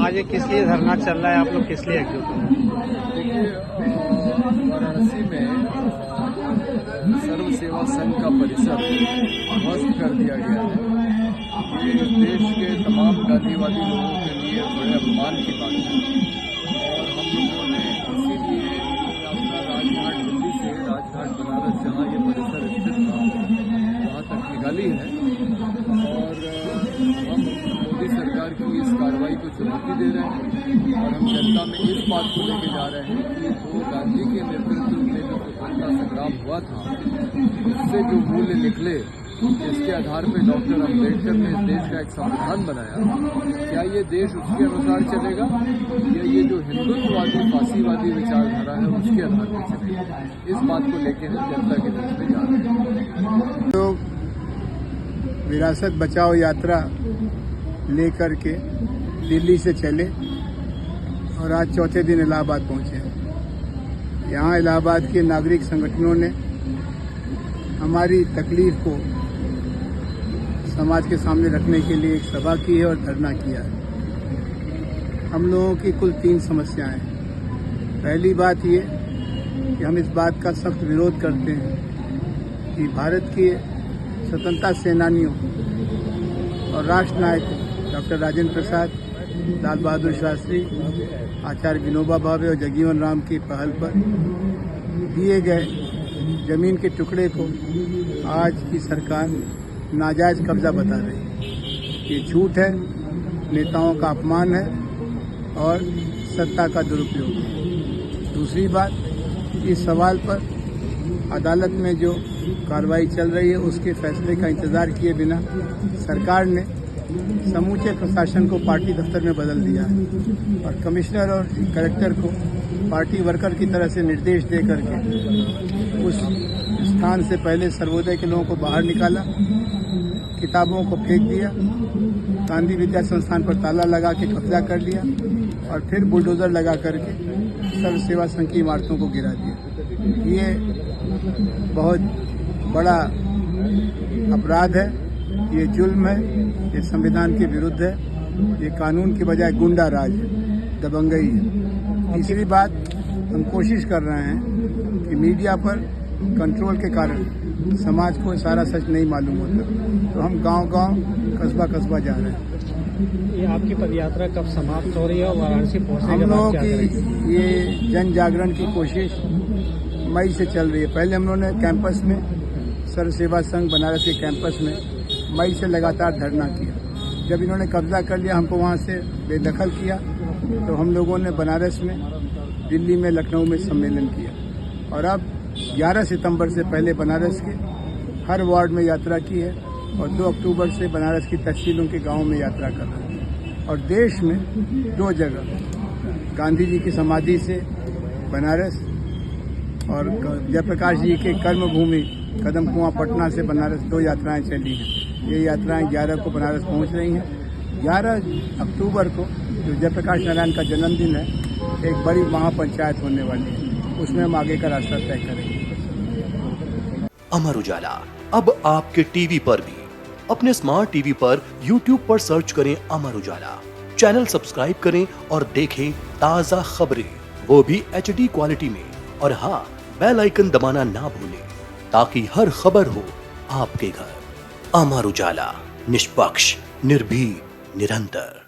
आज ये किस लिए धरना चल रहा है, आप लोग किस लिए एकजुट हो? देखिए, वाराणसी में सर्व सेवा संघ का परिसर ध्वस्त कर दिया गया है। ये देश के तमाम गांधीवादी लोगों के लिए बड़े अपमान की बात है और हम लोगों ने इसीलिए अपना राजघाट दिल्ली से राजघाट बनारस जहाँ ये परिसर स्थित था वहाँ तक निकाली है और हम मोदी सरकार की इस कार्रवाई को चुनौती दे रहे हैं और हम जनता में इस बात को लेके जा रहे हैं कि जो गांधी के नेतृत्व में जो स्वतंत्रता संग्राम हुआ था उससे जो मूल्य निकले, जिसके आधार पर डॉक्टर अम्बेडकर ने इस देश का एक संविधान बनाया, क्या ये देश उसके अनुसार चलेगा या ये जो हिंदुत्ववादी फांसीवादी विचारधारा है उसके आधार पर चलेगा? इस बात को लेकर हम जनता के बीच में जा रहे हैं। तो विरासत बचाओ यात्रा लेकर के दिल्ली से चले और आज चौथे दिन इलाहाबाद पहुंचे। यहाँ इलाहाबाद के नागरिक संगठनों ने हमारी तकलीफ को समाज के सामने रखने के लिए एक सभा की है और धरना किया है। हम लोगों की कुल 3 समस्याएं हैं। पहली बात ये कि हम इस बात का सख्त विरोध करते हैं कि भारत के स्वतंत्रता सेनानियों और राष्ट्र नायकों डॉक्टर राजेंद्र प्रसाद, लाल बहादुर शास्त्री, आचार्य विनोबा भावे और जगजीवन राम की पहल पर दिए गए जमीन के टुकड़े को आज की सरकार नाजायज कब्जा बता रही है। ये झूठ है, नेताओं का अपमान है और सत्ता का दुरुपयोग है। दूसरी बात, इस सवाल पर अदालत में जो कार्रवाई चल रही है उसके फैसले का इंतजार किए बिना सरकार ने समूचे प्रशासन को पार्टी दफ्तर में बदल दिया है और कमिश्नर और कलेक्टर को पार्टी वर्कर की तरह से निर्देश दे करके उस स्थान से पहले सर्वोदय के लोगों को बाहर निकाला, किताबों को फेंक दिया, गांधी विद्या संस्थान पर ताला लगा के कब्जा कर लिया और फिर बुलडोजर लगा करके सर्व सेवा संघ की इमारतों को गिरा दिया। ये बहुत बड़ा अपराध है, ये जुल्म है, ये संविधान के विरुद्ध है, ये कानून की बजाय गुंडा राज है, दबंगई है। तीसरी बात, हम कोशिश कर रहे हैं कि मीडिया पर कंट्रोल के कारण समाज को सारा सच नहीं मालूम होता, तो हम गांव-गांव, कस्बा-कस्बा जा रहे हैं। ये आपकी पदयात्रा कब समाप्त हो रही है और वाराणसी पहुंचने हम के बाद लोगों क्या करेंगे? की ये जन जागरण की कोशिश मई से चल रही है। पहले हम लोगों ने कैंपस में, सर्व सेवा संघ बनारस के कैंपस में मई से लगातार धरना किया। जब इन्होंने कब्जा कर लिया, हमको वहाँ से बेदखल किया, तो हम लोगों ने बनारस में, दिल्ली में, लखनऊ में सम्मेलन किया और अब 11 सितंबर से पहले बनारस के हर वार्ड में यात्रा की है और 2 अक्टूबर से बनारस की तहसीलों के गाँव में यात्रा कर रहे हैं। और देश में 2 जगह गांधी जी की समाधि से बनारस और जयप्रकाश जी के कर्मभूमि कदम कुआं पटना से बनारस 2 यात्राएं चली हैं। ये यात्राएं 11 को बनारस पहुंच रही हैं। 11 अक्टूबर को जो जयप्रकाश नारायण का जन्मदिन है, एक बड़ी महापंचायत होने वाली है, उसमें हम आगे का रास्ता तय करेंगे। अमर उजाला अब आपके टीवी पर भी। अपने स्मार्ट टीवी पर YouTube पर सर्च करें अमर उजाला, चैनल सब्सक्राइब करें और देखें ताजा खबरें, वो भी HD क्वालिटी में। और हाँ, बेल आइकन दबाना ना भूलें ताकि हर खबर हो आपके घर। अमर उजाला, निष्पक्ष, निर्भीक, निरंतर।